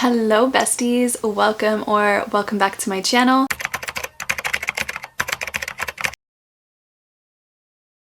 Hello besties, welcome back to my channel.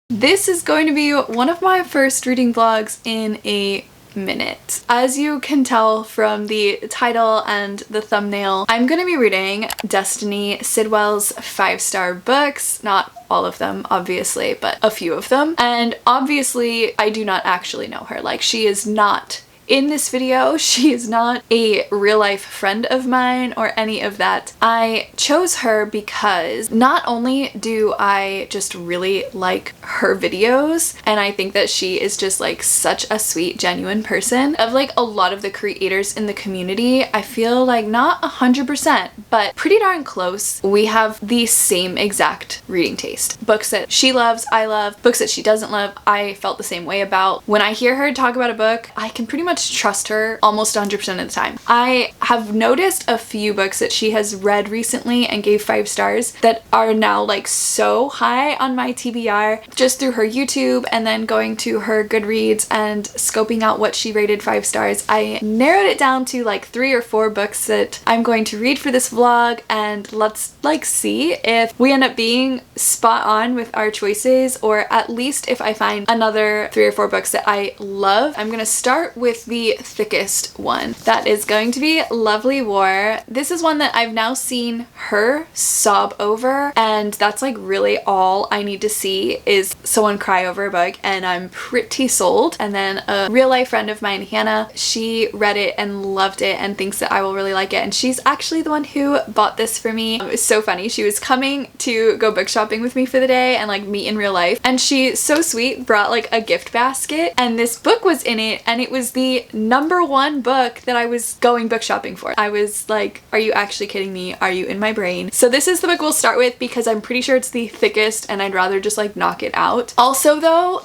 This is going to be one of my first reading vlogs in a minute. As you can tell from the title and the thumbnail, I'm gonna be reading Destiny Sidwell's 5-star books. Not all of them, obviously, but a few of them. And obviously, I do not actually know her. Like, she is not in this video. She is not a real-life friend of mine or any of that. I chose her because not only do I just really like her videos, and I think that she is just like such a sweet, genuine person. Of like a lot of the creators in the community, I feel like not 100%, but pretty darn close. We have the same exact reading taste. Books that she loves, I love. Books that she doesn't love, I felt the same way about. When I hear her talk about a book, I can pretty much trust her almost 100% of the time. I have noticed a few books that she has read recently and gave 5 stars that are now like so high on my TBR just through her YouTube, and then going to her Goodreads and scoping out what she rated 5 stars. I narrowed it down to like 3 or 4 books that I'm going to read for this vlog, and let's like see if we end up being spot on with our choices, or at least if I find another 3 or 4 books that I love. I'm gonna start with the thickest one. That is going to be Lovely War. This is one that I've now seen her sob over, and that's like really all I need to see is someone cry over a book and I'm pretty sold. And then a real life friend of mine, Hannah, she read it and loved it and thinks that I will really like it, and she's actually the one who bought this for me. It was so funny. She was coming to go book shopping with me for the day and like meet in real life, and she so sweet brought like a gift basket, and this book was in it, and it was the #1 book that I was going book shopping for. I was like, are you actually kidding me? Are you in my brain? So this is the book we'll start with because I'm pretty sure it's the thickest and I'd rather just like knock it out. Also though,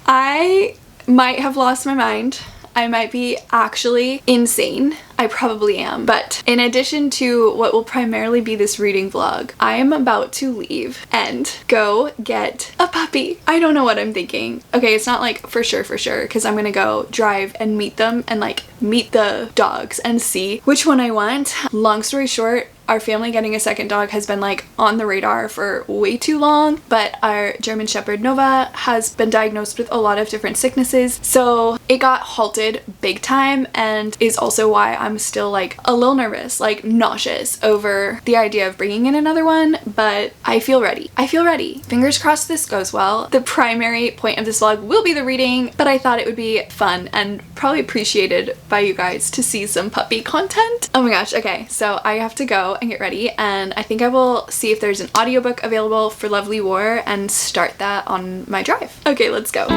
I might have lost my mind. I might be actually insane. I probably am. But in addition to what will primarily be this reading vlog, I am about to leave and go get a puppy. I don't know what I'm thinking. Okay, it's not like for sure, because I'm gonna go drive and meet them and like meet the dogs and see which one I want. Long story short, our family getting a second dog has been like on the radar for way too long, but our German Shepherd Nova has been diagnosed with a lot of different sicknesses, so it got halted big time, and is also why I'm still like a little nervous, like nauseous over the idea of bringing in another one, but I feel ready. I feel ready. Fingers crossed this goes well. The primary point of this vlog will be the reading, but I thought it would be fun and probably appreciated by you guys to see some puppy content. Oh my gosh, okay, so I have to go and get ready, and I think I will see if there's an audiobook available for Lovely War and start that on my drive. Okay, let's go.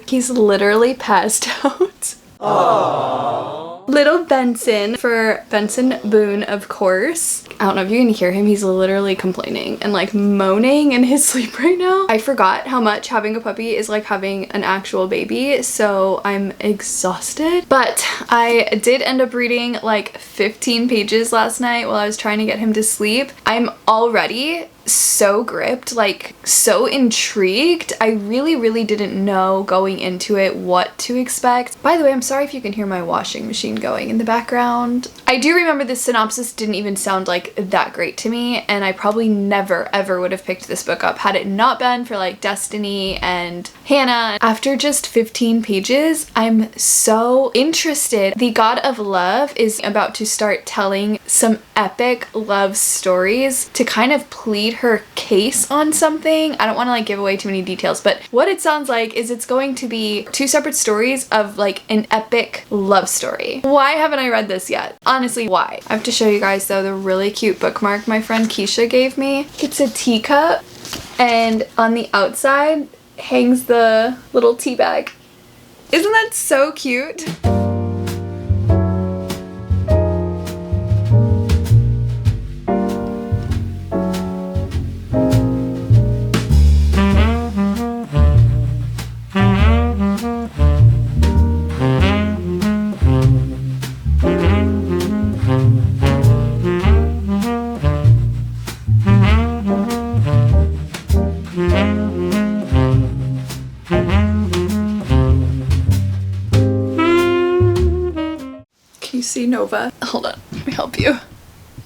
He's literally passed out. Aww. Little Benson, for Benson Boone, of course. I don't know if you can hear him. He's literally complaining and like moaning in his sleep right now. I forgot how much having a puppy is like having an actual baby, so I'm exhausted. But I did end up reading like 15 pages last night while I was trying to get him to sleep. I'm already so gripped, like so intrigued. I really didn't know going into it what to expect. By the way, I'm sorry if you can hear my washing machine going in the background. I do remember the synopsis didn't even sound like that great to me, and I probably never ever would have picked this book up had it not been for like Destiny and Hannah. After just 15 pages, I'm so interested. The God of Love is about to start telling some epic love stories to kind of plead her case on something. I don't want to like give away too many details, but what it sounds like is it's going to be 2 separate stories of like an epic love story. Why haven't I read this yet? Honestly, why? I have to show you guys though the really cute bookmark my friend Keisha gave me. It's a teacup, and on the outside hangs the little tea bag. Isn't that so cute? see Nova? Hold on, let me help you.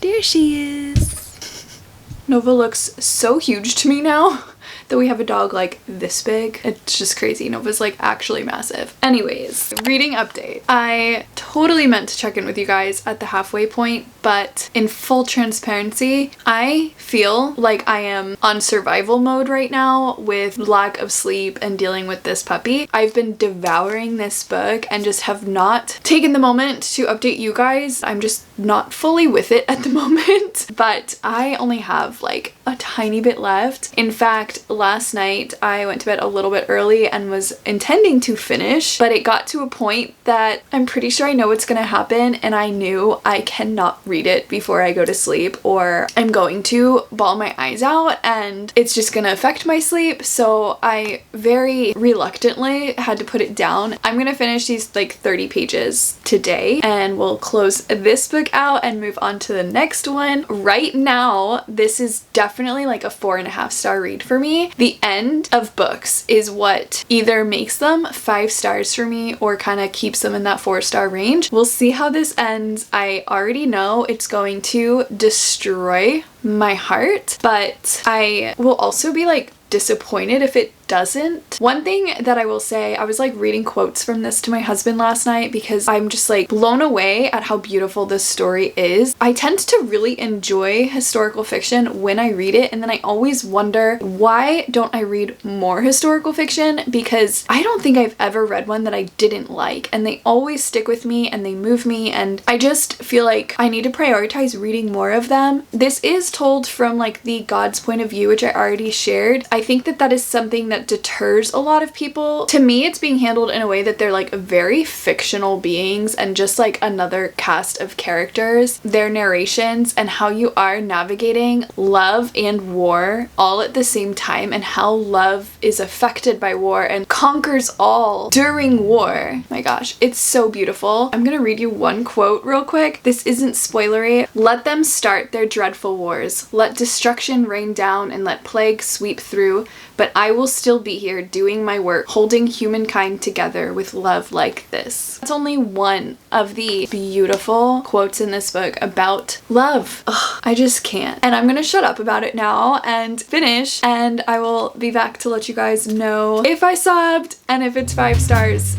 There she is. Nova looks so huge to me now that we have a dog like this big. It's just crazy. Nova's like actually massive. Anyways, reading update. I totally meant to check in with you guys at the halfway point, but in full transparency, I feel like I am on survival mode right now with lack of sleep and dealing with this puppy. I've been devouring this book and just have not taken the moment to update you guys. I'm just not fully with it at the moment, but I only have like a tiny bit left. In fact, last night I went to bed a little bit early and was intending to finish, but it got to a point that I'm pretty sure I know what's gonna happen, and I knew I cannot read it before I go to sleep or I'm going to bawl my eyes out and it's just gonna affect my sleep. So I very reluctantly had to put it down. I'm gonna finish these like 30 pages today and we'll close this book out and move on to the next one. Right now, this is definitely like a 4.5-star read for me. The end of books is what either makes them 5 stars for me or kind of keeps them in that 4-star range. We'll see how this ends. I already know it's going to destroy my heart, but I will also be like disappointed if it doesn't. One thing that I will say, I was like reading quotes from this to my husband last night because I'm just like blown away at how beautiful this story is. I tend to really enjoy historical fiction when I read it, and then I always wonder, why don't I read more historical fiction? Because I don't think I've ever read one that I didn't like, and they always stick with me and they move me, and I just feel like I need to prioritize reading more of them. This is told from like the God's point of view, which I already shared. I think that that is something that deters a lot of people. To me, it's being handled in a way that they're like very fictional beings and just like another cast of characters. Their narrations and how you are navigating love and war all at the same time, and how love is affected by war and conquers all during war. My gosh, it's so beautiful. I'm gonna read you one quote real quick. This isn't spoilery. Let them start their dreadful wars. Let destruction rain down and let plague sweep through, but I will still be here doing my work, holding humankind together with love like this. That's only one of the beautiful quotes in this book about love. Ugh, I just can't. And I'm gonna shut up about it now and finish, and I will be back to let you guys know if I subbed and if it's 5 stars.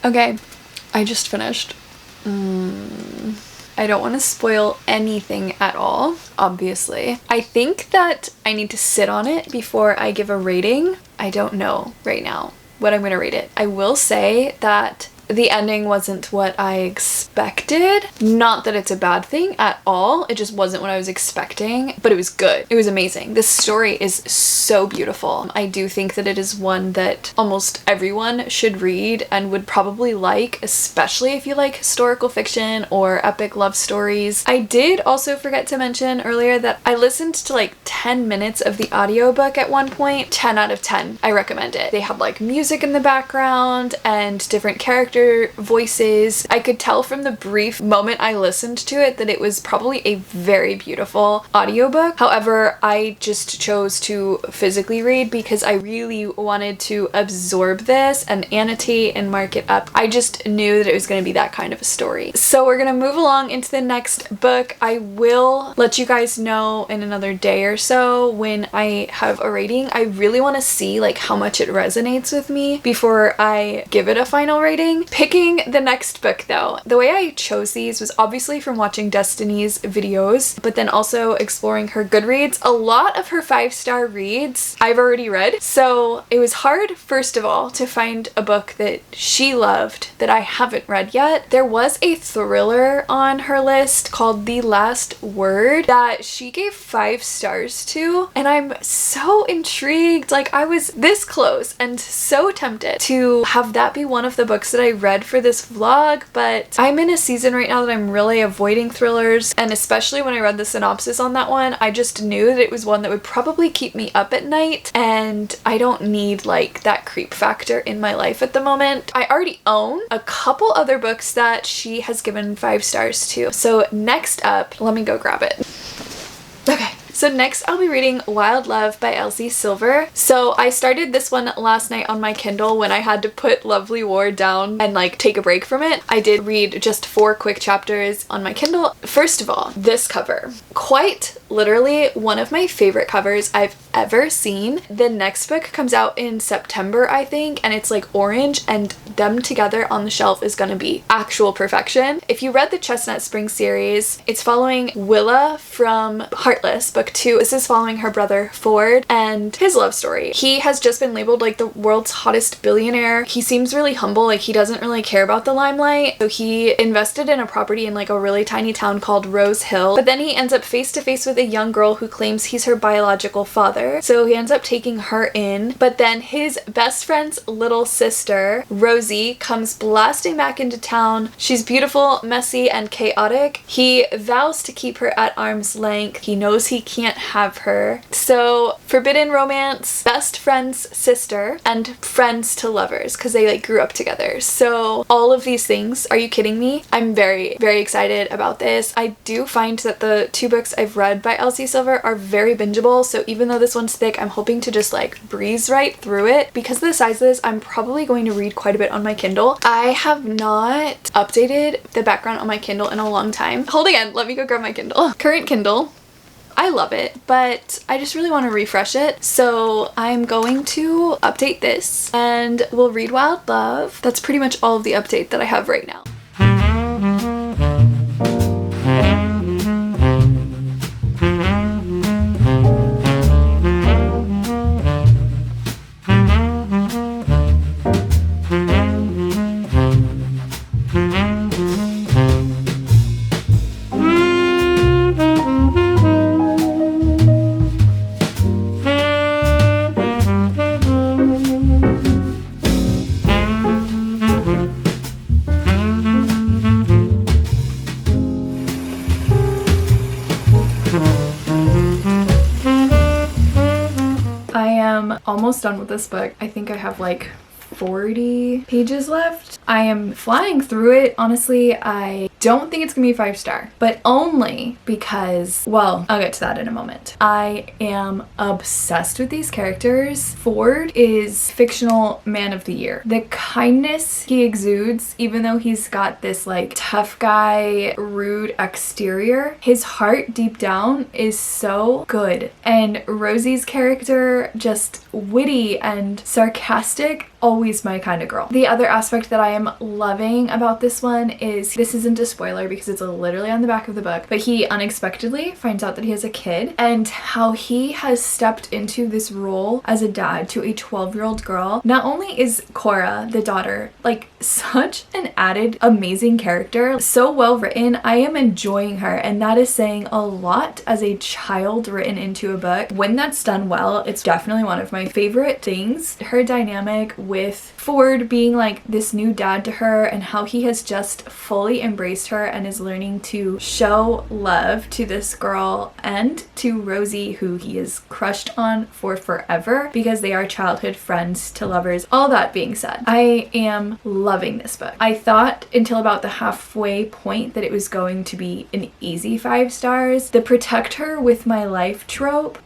Okay, I just finished. I don't want to spoil anything at all, obviously. I think that I need to sit on it before I give a rating. I don't know right now what I'm going to rate it. I will say that the ending wasn't what I expected. Not that it's a bad thing at all. It just wasn't what I was expecting, but it was good. It was amazing. This story is so beautiful. I do think that it is one that almost everyone should read and would probably like, especially if you like historical fiction or epic love stories. I did also forget to mention earlier that I listened to like 10 minutes of the audiobook at one point. 10 out of 10. I recommend it. They have like music in the background and different character voices. I could tell from the brief moment I listened to it that it was probably a very beautiful audiobook. However, I just chose to physically read because I really wanted to absorb this and annotate and mark it up. I just knew that it was going to be that kind of a story. So we're going to move along into the next book. I will let you guys know in another day or so when I have a rating. I really want to see like how much it resonates with me before I give it a final rating. Picking the next book though, the way I chose these was obviously from watching Destiny's videos, but then also exploring her Goodreads. A lot of her 5-star reads I've already read, so it was hard, first of all, to find a book that she loved that I haven't read yet. There was a thriller on her list called The Last Word that she gave 5 stars to, and I'm so intrigued. Like, I was this close and so tempted to have that be one of the books that I read for this vlog, but I'm in a season right now that I'm really avoiding thrillers, and especially when I read the synopsis on that one, I just knew that it was one that would probably keep me up at night, and I don't need like that creep factor in my life at the moment. I already own a couple other books that she has given 5 stars to. So next up, let me go grab it. Okay. So next I'll be reading Wild Love by Elsie Silver. So I started this one last night on my Kindle when I had to put Lovely War down and like take a break from it. I did read just 4 quick chapters on my Kindle. First of all, this cover. Quite literally one of my favorite covers I've ever seen. The next book comes out in September, I think, and it's like orange, and them together on the shelf is gonna be actual perfection. If you read the Chestnut Spring series, it's following Willa from Heartless, book 2. This is following her brother Ford and his love story. He has just been labeled like the world's hottest billionaire. He seems really humble, like he doesn't really care about the limelight. So he invested in a property in like a really tiny town called Rose Hill, but then he ends up face to face with a young girl who claims he's her biological father. So he ends up taking her in, but then his best friend's little sister, Rosie, comes blasting back into town. She's beautiful, messy, and chaotic. He vows to keep her at arm's length. He knows he can't have her. So forbidden romance, best friend's sister, and friends to lovers, because they like grew up together. So all of these things, are you kidding me? I'm very, very excited about this. I do find that the 2 books I've read by Elsie Silver are very bingeable, so even though this one's thick, I'm hoping to just like breeze right through it. Because of the size of this, I'm probably going to read quite a bit on my Kindle. I have not updated the background on my Kindle in a long time. Hold again, let me go grab my Kindle. Current Kindle. I love it, but I just really want to refresh it. So I'm going to update this and we'll read Wild Love. That's pretty much all of the update that I have right now. Almost done with this book. I think I have like 40 pages left. I am flying through it. Honestly, I don't think it's gonna be 5-star, but only because, well, I'll get to that in a moment. I am obsessed with these characters. Ford is fictional man of the year. The kindness he exudes, even though he's got this like tough guy, rude exterior, his heart deep down is so good. And Rosie's character, just witty and sarcastic, always my kind of girl. The other aspect that I am loving about this one is, this isn't a spoiler because it's literally on the back of the book, but he unexpectedly finds out that he has a kid, and how he has stepped into this role as a dad to a 12-year-old girl. Not only is Cora, the daughter, like such an added amazing character, so well written, I am enjoying her, and that is saying a lot as a child written into a book. When that's done well, it's definitely one of my favorite things. Her dynamic with Ford being like this new dad to her, and how he has just fully embraced her and is learning to show love to this girl and to Rosie, who he is crushed on for forever because they are childhood friends to lovers. All that being said, I am loving this book. I thought until about the halfway point that it was going to be an easy 5 stars. The protect her with my life trope,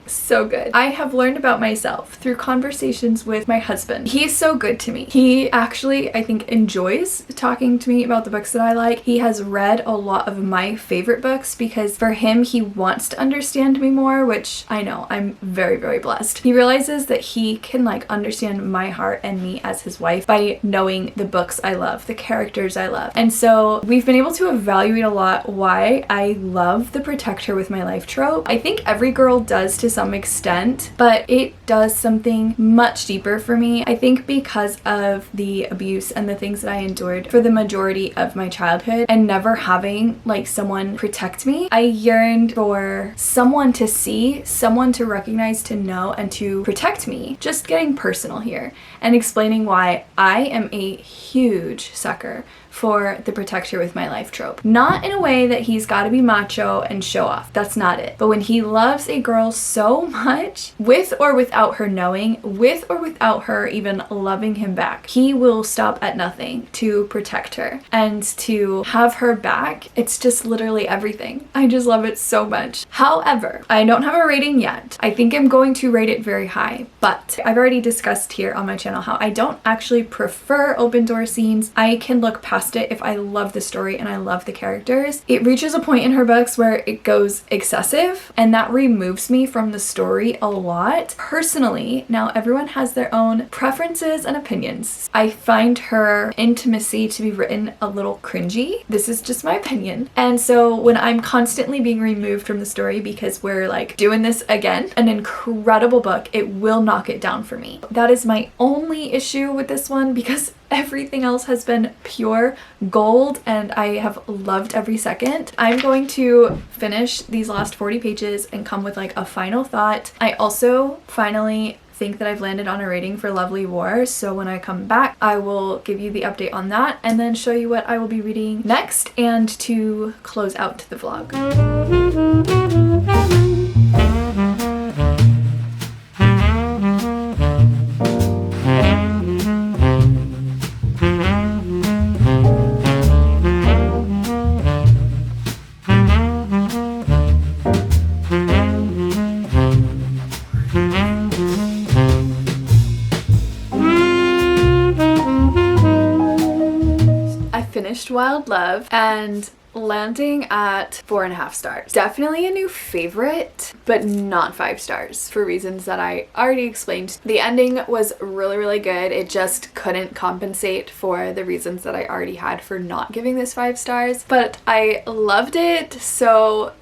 so good. I have learned about myself through conversations with my husband. He's so good to me. He actually, I think, enjoys talking to me about the books that I like. He has read a lot of my favorite books because for him, he wants to understand me more, which I know I'm very, very blessed. He realizes that he can like understand my heart and me as his wife by knowing the books I love, the characters I love. And so we've been able to evaluate a lot why I love the protect her with my life trope. I think every girl does to some some extent, but it does something much deeper for me. I think because of the abuse and the things that I endured for the majority of my childhood and never having like someone protect me, I yearned for someone to see, someone to recognize, to know, and to protect me. Just getting personal here and explaining why I am a huge sucker for the protector with my life trope. Not in a way that he's got to be macho and show off. That's not it. But when he loves a girl so much, with or without her knowing, with or without her even loving him back, he will stop at nothing to protect her and to have her back. It's just literally everything. I just love it so much. However, I don't have a rating yet. I think I'm going to rate it very high, but I've already discussed here on my channel how I don't actually prefer open door scenes. I can look past it if I love the story and I love the characters. It reaches a point in her books where it goes excessive, and that removes me from the story a lot. Personally, now everyone has their own preferences and opinions. I find her intimacy to be written a little cringy. This is just my opinion. And so when I'm constantly being removed from the story because we're like doing this again, an incredible book, it will knock it down for me. That is my only issue with this one, because everything else has been pure gold and I have loved every second. I'm going to finish these last 40 pages and come with like a final thought. I also finally think that I've landed on a rating for Lovely War, so when I come back I will give you the update on that and then show you what I will be reading next and to close out the vlog. Wild Love and landing at 4.5 stars. Definitely a new favorite, but not 5 stars for reasons that I already explained. The ending was really good. It just couldn't compensate for the reasons that I already had for not giving this 5 stars, but I loved it. So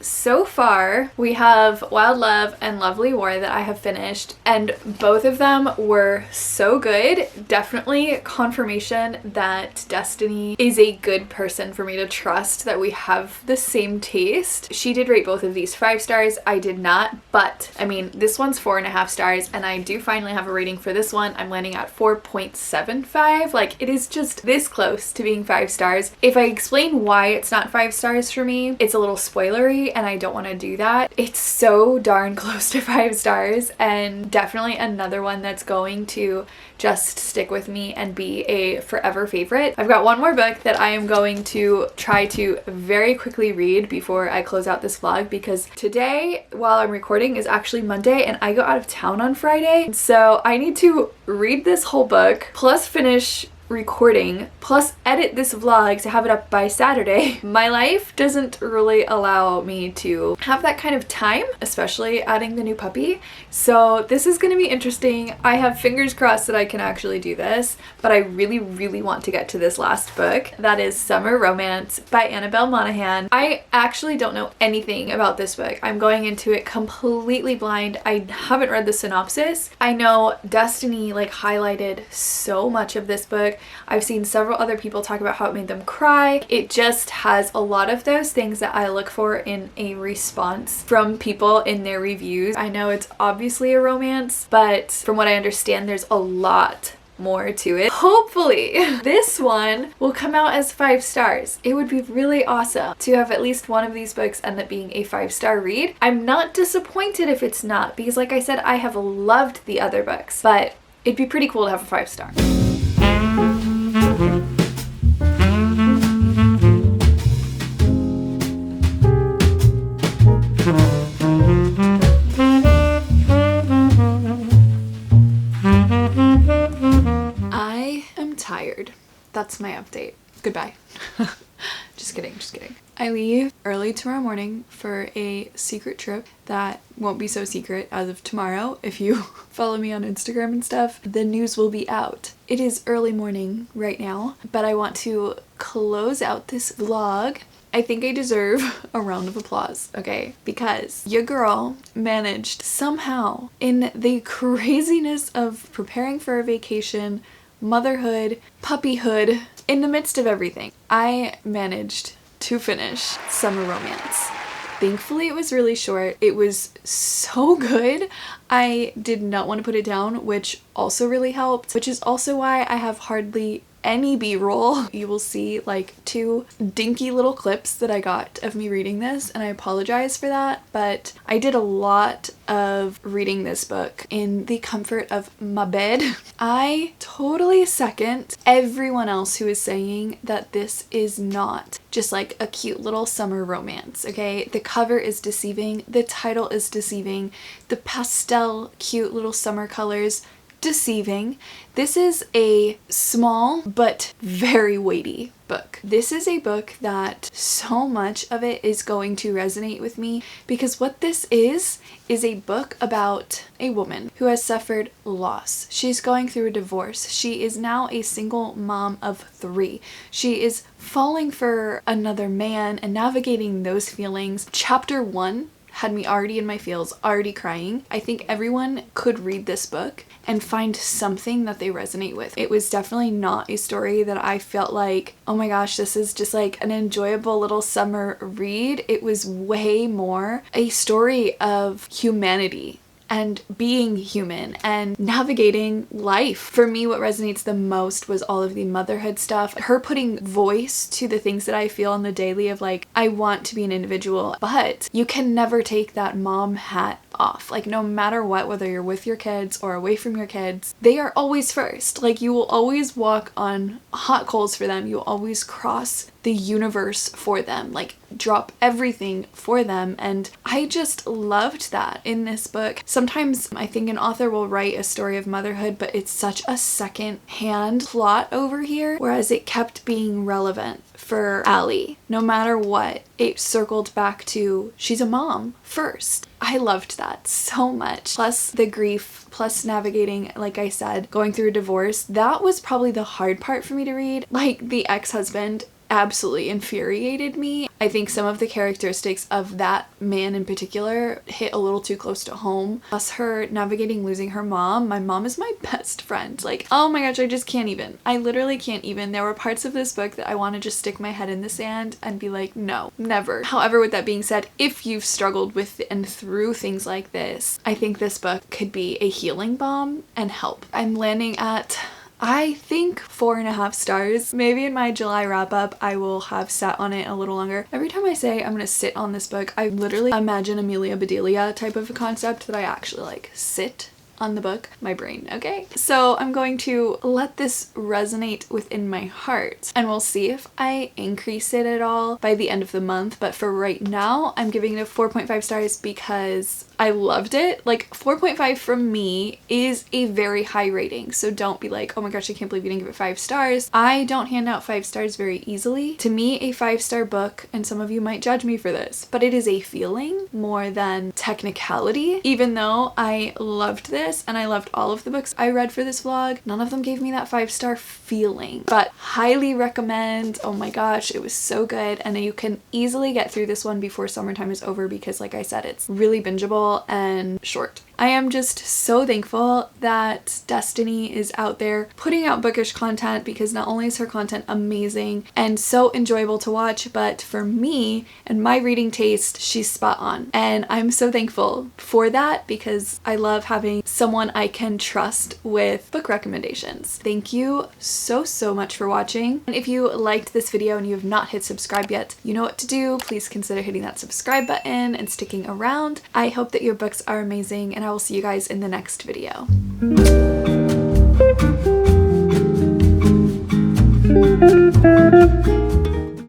far we have Wild Love and Lovely War that I have finished, and both of them were so good. Definitely confirmation that Destiny is a good person for me to trust, that we have the same taste. She did rate both of these 5 stars. I did not, but I mean, this one's 4.5 stars, and I do finally have a rating for this one. I'm landing at 4.75. Like, it is just this close to being 5 stars. If I explain why it's not 5 stars for me, it's a little spoilery, and I don't want to do that. It's so darn close to 5 stars, and definitely another one that's going to just stick with me and be a forever favorite. I've got one more book that I am going to try to very quickly read before I close out this vlog, because today, while I'm recording, is actually Monday and I go out of town on Friday. So I need to read this whole book, plus finish recording, plus edit this vlog to have it up by Saturday. My life doesn't really allow me to have that kind of time, especially adding the new puppy. So this is going to be interesting. I have fingers crossed that I can actually do this, but I really want to get to this last book. That is Summer Romance by Annabel Monaghan. I actually don't know anything about this book. I'm going into it completely blind. I haven't read the synopsis. I know Destiny like highlighted so much of this book. I've seen several other people talk about how it made them cry. It just has a lot of those things that I look for in a response from people in their reviews. I know it's obviously a romance, but from what I understand, there's a lot more to it. Hopefully this one will come out as 5 stars. It would be really awesome to have at least one of these books end up being a 5-star read. I'm not disappointed if it's not, because like I said, I have loved the other books, but it'd be pretty cool to have a 5-star. I am tired. That's my update. Goodbye. Just kidding. I leave early tomorrow morning for a secret trip that won't be so secret as of tomorrow. If you follow me on Instagram and stuff, the news will be out. It is early morning right now, but I want to close out this vlog I think I deserve a round of applause, okay? Because your girl managed somehow, in the craziness of preparing for a vacation, motherhood, puppyhood, in the midst of everything, I managed to finish Summer Romance. Thankfully, it was really short. It was so good. I did not want to put it down, which also really helped, which is also why I have hardly any b-roll. You will see like 2 dinky little clips that I got of me reading this, and I apologize for that, but I did a lot of reading this book in the comfort of my bed. I totally second everyone else who is saying that this is not just like a cute little summer romance, okay? The cover is deceiving, the title is deceiving, the pastel cute little summer colors deceiving. This is a small but very weighty book. This is a book that so much of it is going to resonate with me, because what this is a book about a woman who has suffered loss. She's going through a divorce. She is now a single mom of 3. She is falling for another man and navigating those feelings. Chapter 1 had me already in my feels, already crying. I think everyone could read this book and find something that they resonate with. It was definitely not a story that I felt like, oh my gosh, this is just like an enjoyable little summer read. It was way more a story of humanity and being human and navigating life. For me, what resonates the most was all of the motherhood stuff. Her putting voice to the things that I feel on the daily of like, I want to be an individual, but you can never take that mom hat off. Like no matter what, whether you're with your kids or away from your kids, they are always first. Like you will always walk on hot coals for them. You'll always cross the universe for them, like drop everything for them. And I just loved that in this book. Sometimes I think an author will write a story of motherhood, but it's such a second-hand plot over here, whereas it kept being relevant for Allie. No matter what, it circled back to she's a mom first. I loved that so much. Plus the grief, plus navigating, like I said, going through a divorce. That was probably the hard part for me to read. Like the ex-husband absolutely infuriated me. I think some of the characteristics of that man in particular hit a little too close to home. Plus her navigating losing her mom. My mom is my best friend. Like, oh my gosh, I just can't even. I literally can't even. There were parts of this book that I want to just stick my head in the sand and be like, no, never. However, with that being said, if you've struggled with and through things like this, I think this book could be a healing balm and help. I'm landing at, I think, 4.5 stars. Maybe in my July wrap up I will have sat on it a little longer. Every time I say I'm gonna sit on this book, I literally imagine Amelia Bedelia type of a concept that I actually like sit on the book, my brain, okay? So I'm going to let this resonate within my heart and we'll see if I increase it at all by the end of the month. But for right now, I'm giving it a 4.5 stars because I loved it. Like 4.5 from me is a very high rating. So don't be like, oh my gosh, I can't believe you didn't give it 5 stars. I don't hand out 5 stars very easily. To me, a 5-star book, and some of you might judge me for this, but it is a feeling more than technicality. Even though I loved this and I loved all of the books I read for this vlog, none of them gave me that 5-star feeling, but highly recommend. Oh my gosh, it was so good. And you can easily get through this one before summertime is over because like I said, it's really bingeable and short. I am just so thankful that Destiny is out there putting out bookish content, because not only is her content amazing and so enjoyable to watch, but for me and my reading taste, she's spot on. And I'm so thankful for that because I love having someone I can trust with book recommendations. Thank you so much for watching. And if you liked this video and you have not hit subscribe yet, you know what to do. Please consider hitting that subscribe button and sticking around. I hope that your books are amazing, and I will see you guys in the next video.